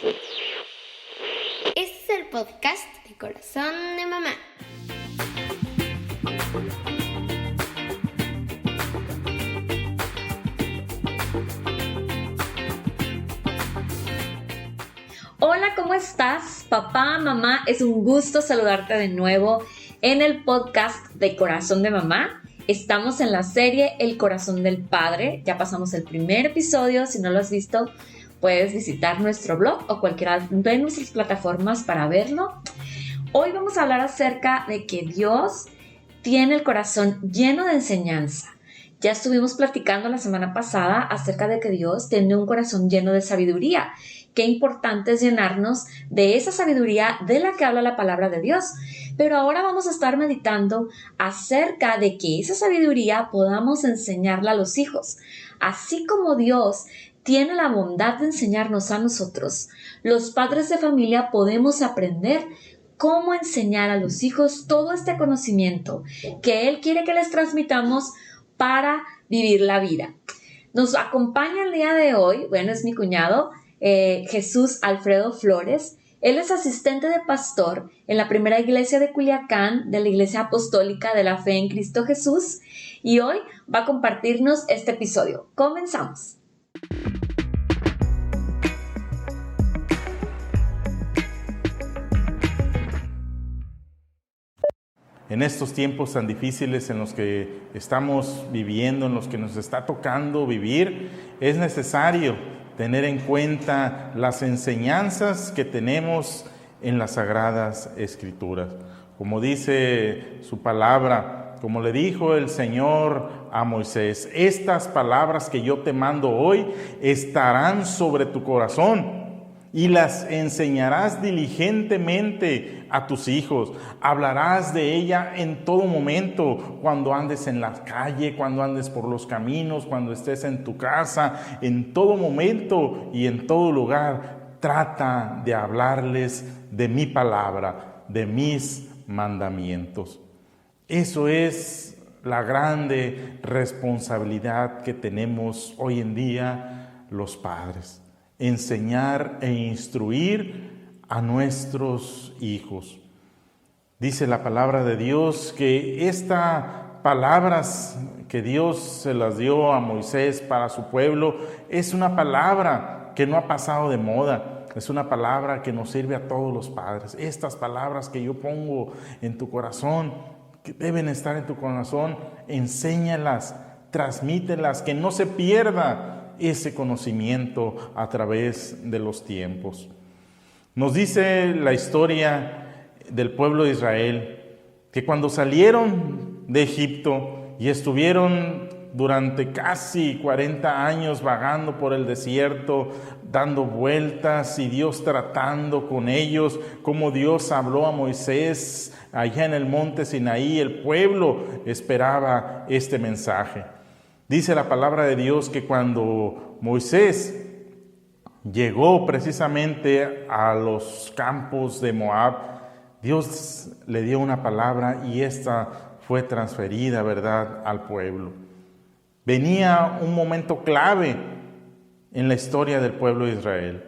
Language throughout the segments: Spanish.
Este es el podcast de Corazón de Mamá. Hola, ¿cómo estás? Papá, mamá, es un gusto saludarte de nuevo en el podcast de Corazón de Mamá. Estamos en la serie El Corazón del Padre. Ya pasamos el primer episodio. Si no lo has visto, puedes visitar nuestro blog o cualquiera de nuestras plataformas para verlo. Hoy vamos a hablar acerca de que Dios tiene el corazón lleno de enseñanza. Ya estuvimos platicando la semana pasada acerca de que Dios tiene un corazón lleno de sabiduría. Qué importante es llenarnos de esa sabiduría de la que habla la palabra de Dios. Pero ahora vamos a estar meditando acerca de que esa sabiduría podamos enseñarla a los hijos. Así como Dios tiene la bondad de enseñarnos a nosotros, los padres de familia podemos aprender cómo enseñar a los hijos todo este conocimiento que Él quiere que les transmitamos para vivir la vida. Nos acompaña el día de hoy, es mi cuñado, Jesús Alfredo Flores. Él es asistente de pastor en la primera iglesia de Culiacán, de la Iglesia Apostólica de la Fe en Cristo Jesús, y hoy va a compartirnos este episodio. Comenzamos. En estos tiempos tan difíciles en los que estamos viviendo, en los que nos está tocando vivir, es necesario tener en cuenta las enseñanzas que tenemos en las Sagradas Escrituras. Como dice su palabra, como le dijo el Señor a Moisés, estas palabras que yo te mando hoy estarán sobre tu corazón y las enseñarás diligentemente a tus hijos. Hablarás de ella en todo momento, cuando andes en la calle, cuando andes por los caminos, cuando estés en tu casa, en todo momento y en todo lugar. Trata de hablarles de mi palabra, de mis mandamientos. Eso es la grande responsabilidad que tenemos hoy en día los padres. Enseñar e instruir a nuestros hijos. Dice la palabra de Dios que estas palabras que Dios se las dio a Moisés para su pueblo es una palabra que no ha pasado de moda, es una palabra que nos sirve a todos los padres. Estas palabras que yo pongo en tu corazón, que deben estar en tu corazón, enséñalas, transmítelas, que no se pierda ese conocimiento a través de los tiempos. Nos dice la historia del pueblo de Israel que cuando salieron de Egipto y estuvieron durante casi 40 años vagando por el desierto, dando vueltas y Dios tratando con ellos, como Dios habló a Moisés allá en el monte Sinaí, el pueblo esperaba este mensaje. Dice la palabra de Dios que cuando Moisés llegó precisamente a los campos de Moab, Dios le dio una palabra y esta fue transferida, ¿verdad?, al pueblo. Venía un momento clave en la historia del pueblo de Israel.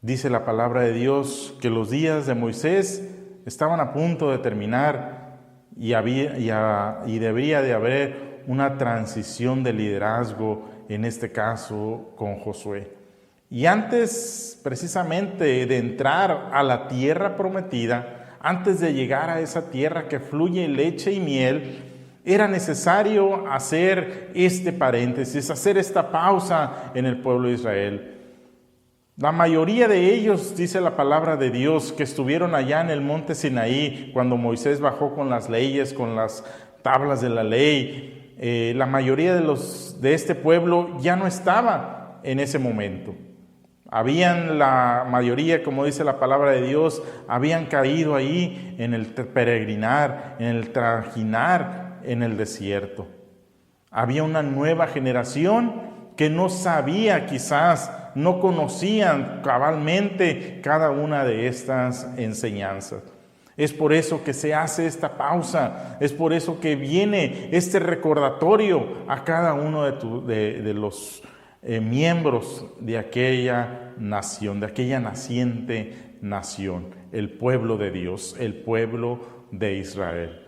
Dice la palabra de Dios que los días de Moisés estaban a punto de terminar y debería de haber una transición de liderazgo, en este caso con Josué. Y antes precisamente de entrar a la tierra prometida, antes de llegar a esa tierra que fluye leche y miel, era necesario hacer este paréntesis, hacer esta pausa en el pueblo de Israel. La mayoría de ellos, dice la palabra de Dios, que estuvieron allá en el monte Sinaí, cuando Moisés bajó con las leyes, con las tablas de la ley, la mayoría de este pueblo ya no estaba en ese momento. Habían la mayoría, como dice la palabra de Dios, habían caído ahí en el peregrinar, en el trajinar en el desierto. Había una nueva generación que no sabía, quizás no conocían cabalmente cada una de estas enseñanzas. Es por eso que se hace esta pausa, es por eso que viene este recordatorio a cada uno de los miembros de aquella nación, de aquella naciente nación, el pueblo de Dios, el pueblo de Israel.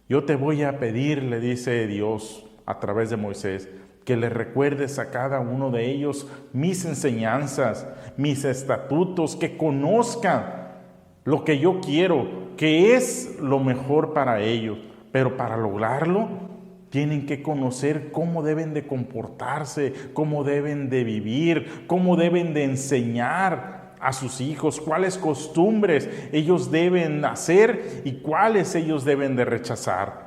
Yo te voy a pedir, le dice Dios a través de Moisés, que le recuerdes a cada uno de ellos mis enseñanzas, mis estatutos, que conozcan lo que yo quiero, que es lo mejor para ellos. Pero para lograrlo, tienen que conocer cómo deben de comportarse, cómo deben de vivir, cómo deben de enseñar a sus hijos, cuáles costumbres ellos deben hacer y cuáles ellos deben de rechazar.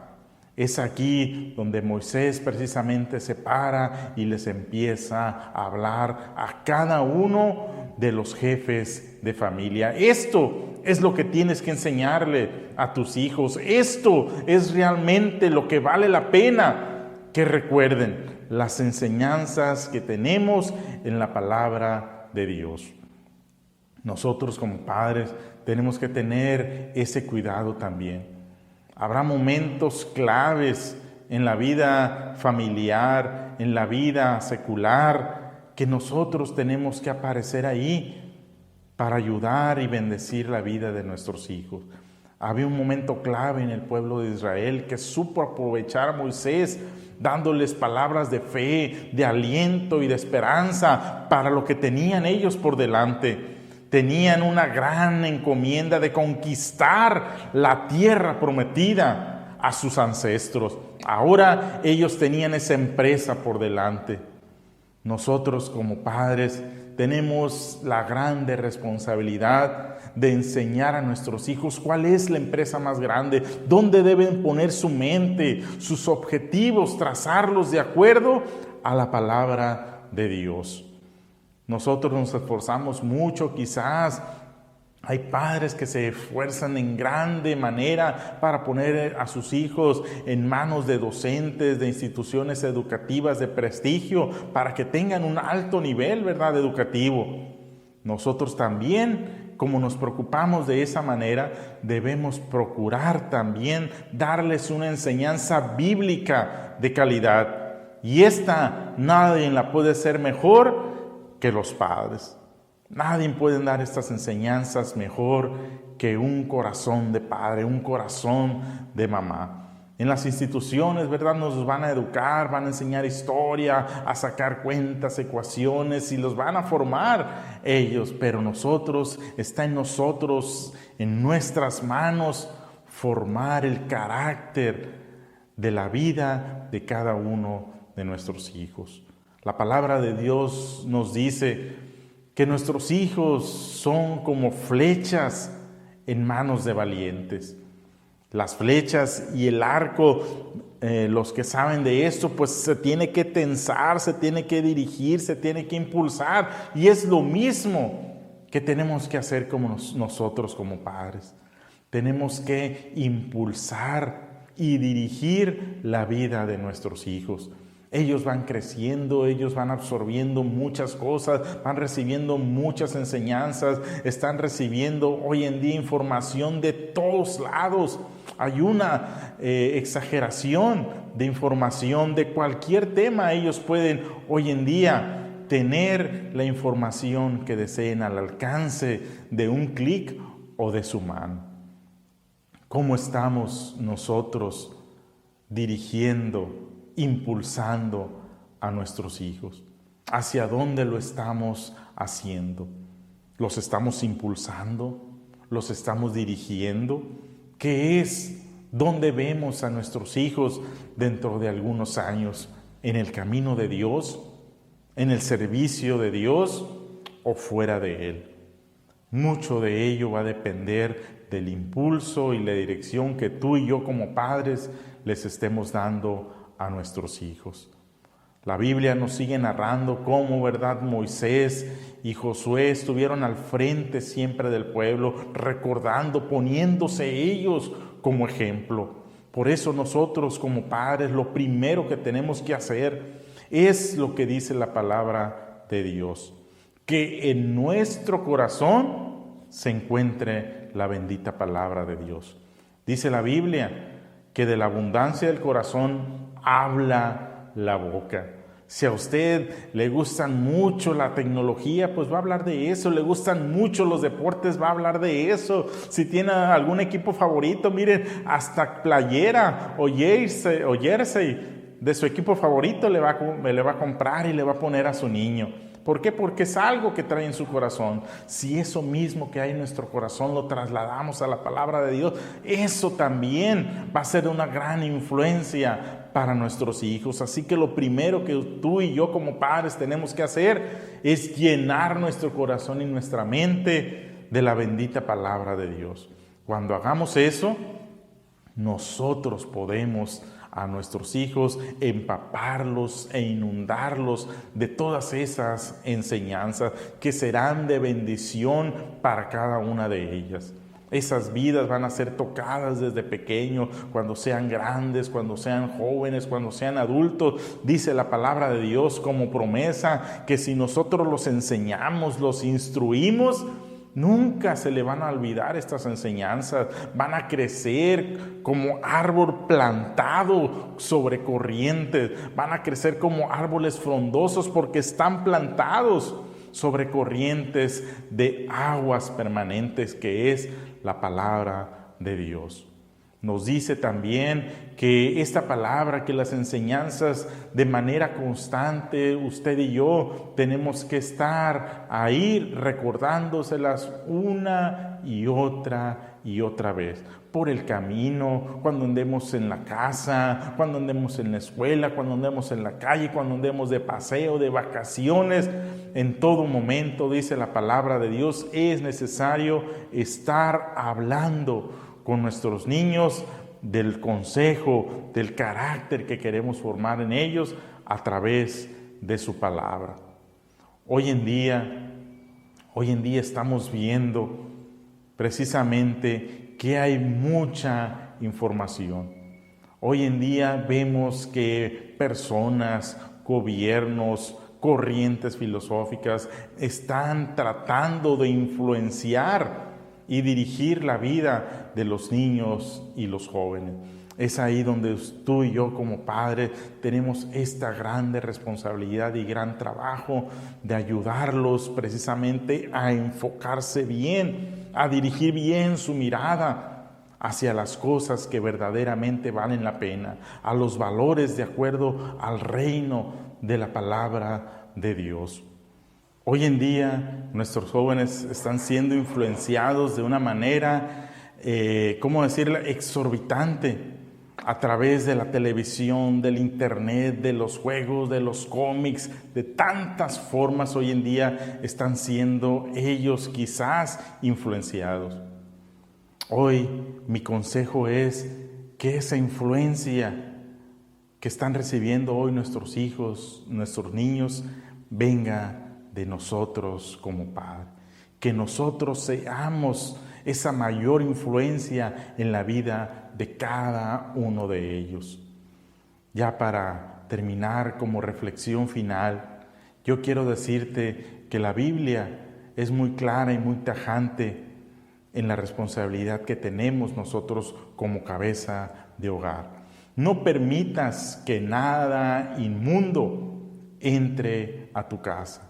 Es aquí donde Moisés precisamente se para y les empieza a hablar a cada uno de los jefes de familia. Esto es lo que tienes que enseñarle a tus hijos. Esto es realmente lo que vale la pena que recuerden, las enseñanzas que tenemos en la palabra de Dios. Nosotros como padres tenemos que tener ese cuidado también. Habrá momentos claves en la vida familiar, en la vida secular, que nosotros tenemos que aparecer ahí para ayudar y bendecir la vida de nuestros hijos. Había un momento clave en el pueblo de Israel que supo aprovechar a Moisés, dándoles palabras de fe, de aliento y de esperanza para lo que tenían ellos por delante. Tenían una gran encomienda de conquistar la tierra prometida a sus ancestros. Ahora ellos tenían esa empresa por delante. Nosotros como padres tenemos la grande responsabilidad de enseñar a nuestros hijos cuál es la empresa más grande, dónde deben poner su mente, sus objetivos, trazarlos de acuerdo a la palabra de Dios. Nosotros nos esforzamos mucho, quizás hay padres que se esfuerzan en grande manera para poner a sus hijos en manos de docentes, de instituciones educativas de prestigio, para que tengan un alto nivel, ¿verdad?, educativo. Nosotros también, como nos preocupamos de esa manera, debemos procurar también darles una enseñanza bíblica de calidad. Y esta nadie la puede hacer mejor que los padres. Nadie puede dar estas enseñanzas mejor que un corazón de padre, un corazón de mamá. En las instituciones, ¿verdad?, nos van a educar, van a enseñar historia, a sacar cuentas, ecuaciones, y los van a formar ellos, pero está en nosotros, en nuestras manos, formar el carácter de la vida de cada uno de nuestros hijos. La palabra de Dios nos dice que nuestros hijos son como flechas en manos de valientes. Las flechas y el arco, los que saben de esto, pues se tiene que tensar, se tiene que dirigir, se tiene que impulsar. Y es lo mismo que tenemos que hacer como nosotros como padres. Tenemos que impulsar y dirigir la vida de nuestros hijos. Ellos van creciendo, ellos van absorbiendo muchas cosas, van recibiendo muchas enseñanzas, están recibiendo hoy en día información de todos lados. Hay una exageración de información de cualquier tema. Ellos pueden hoy en día tener la información que deseen al alcance de un clic o de su mano. ¿Cómo estamos nosotros dirigiendo, impulsando a nuestros hijos? ¿Hacia dónde lo estamos haciendo? ¿Los estamos impulsando? ¿Los estamos dirigiendo? ¿Qué es? ¿Dónde vemos a nuestros hijos dentro de algunos años? ¿En el camino de Dios? ¿En el servicio de Dios? ¿O fuera de Él? Mucho de ello va a depender del impulso y la dirección que tú y yo como padres les estemos dando a nuestros hijos. La Biblia nos sigue narrando cómo, ¿verdad?, Moisés y Josué estuvieron al frente siempre del pueblo, recordando, poniéndose ellos como ejemplo. Por eso nosotros como padres, lo primero que tenemos que hacer es lo que dice la palabra de Dios, que en nuestro corazón se encuentre la bendita palabra de Dios. Dice la Biblia que de la abundancia del corazón habla la boca. Si a usted le gustan mucho la tecnología, pues va a hablar de eso. Le gustan mucho los deportes, va a hablar de eso. Si tiene algún equipo favorito, miren, hasta playera o jersey de su equipo favorito le va a comprar y le va a poner a su niño. ¿Por qué? Porque es algo que trae en su corazón. Si eso mismo que hay en nuestro corazón lo trasladamos a la palabra de Dios, eso también va a ser una gran influencia para nuestros hijos. Así que lo primero que tú y yo como padres tenemos que hacer es llenar nuestro corazón y nuestra mente de la bendita palabra de Dios. Cuando hagamos eso, nosotros podemos a nuestros hijos empaparlos e inundarlos de todas esas enseñanzas que serán de bendición para cada una de ellas. Esas vidas van a ser tocadas desde pequeños, cuando sean grandes, cuando sean jóvenes, cuando sean adultos. Dice la palabra de Dios como promesa que si nosotros los enseñamos, los instruimos, nunca se le van a olvidar estas enseñanzas. Van a crecer como árbol plantado sobre corrientes. Van a crecer como árboles frondosos porque están plantados sobre corrientes de aguas permanentes, que es la palabra de Dios. Nos dice también que esta palabra, que las enseñanzas de manera constante, usted y yo tenemos que estar ahí recordándoselas una y otra vez. Por el camino, cuando andemos en la casa, cuando andemos en la escuela, cuando andemos en la calle, cuando andemos de paseo, de vacaciones, en todo momento, dice la palabra de Dios, es necesario estar hablando con nuestros niños del consejo, del carácter que queremos formar en ellos a través de su palabra. Hoy en día estamos viendo precisamente que hay mucha información. Hoy en día vemos que personas, gobiernos, corrientes filosóficas están tratando de influenciar y dirigir la vida de los niños y los jóvenes. Es ahí donde tú y yo como padres tenemos esta grande responsabilidad y gran trabajo de ayudarlos precisamente a enfocarse bien, a dirigir bien su mirada hacia las cosas que verdaderamente valen la pena, a los valores de acuerdo al reino de la palabra de Dios. Hoy en día nuestros jóvenes están siendo influenciados de una manera, exorbitante, a través de la televisión, del internet, de los juegos, de los cómics, de tantas formas hoy en día están siendo ellos quizás influenciados. Hoy mi consejo es que esa influencia que están recibiendo hoy nuestros hijos, nuestros niños, venga de nosotros como padres, que nosotros seamos esa mayor influencia en la vida de cada uno de ellos. Ya para terminar como reflexión final, yo quiero decirte que la Biblia es muy clara y muy tajante en la responsabilidad que tenemos nosotros como cabeza de hogar. No permitas que nada inmundo entre a tu casa.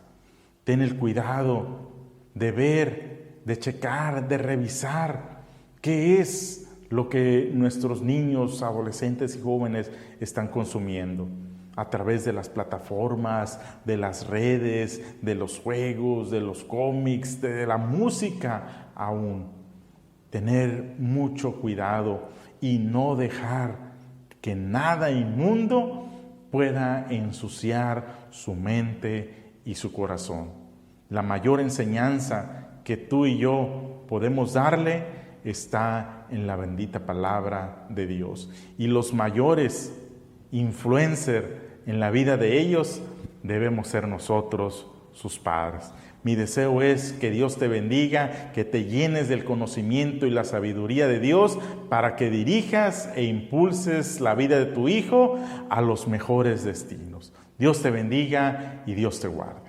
Ten el cuidado de ver, de checar, de revisar qué es lo que nuestros niños, adolescentes y jóvenes están consumiendo a través de las plataformas, de las redes, de los juegos, de los cómics, de la música aún. Tener mucho cuidado y no dejar que nada inmundo pueda ensuciar su mente y su corazón. La mayor enseñanza que tú y yo podemos darle está en la bendita palabra de Dios. Y los mayores influencers en la vida de ellos debemos ser nosotros, sus padres. Mi deseo es que Dios te bendiga, que te llenes del conocimiento y la sabiduría de Dios para que dirijas e impulses la vida de tu hijo a los mejores destinos. Dios te bendiga y Dios te guarde.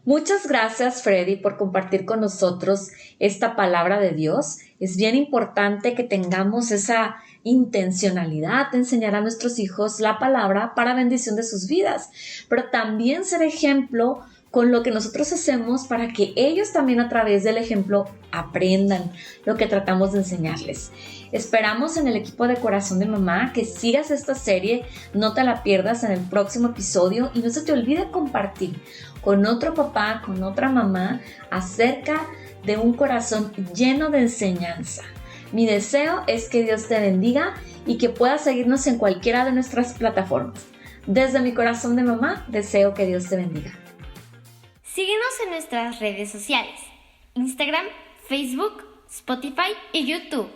Muchas gracias, Freddy, por compartir con nosotros esta palabra de Dios. Es bien importante que tengamos esa intencionalidad de enseñar a nuestros hijos la palabra para bendición de sus vidas, pero también ser ejemplo con lo que nosotros hacemos para que ellos también a través del ejemplo aprendan lo que tratamos de enseñarles. Esperamos en el equipo de Corazón de Mamá que sigas esta serie, no te la pierdas en el próximo episodio y no se te olvide compartir con otro papá, con otra mamá acerca de un corazón lleno de enseñanza. Mi deseo es que Dios te bendiga y que puedas seguirnos en cualquiera de nuestras plataformas. Desde mi corazón de mamá, deseo que Dios te bendiga. Síguenos en nuestras redes sociales: Instagram, Facebook, Spotify y YouTube.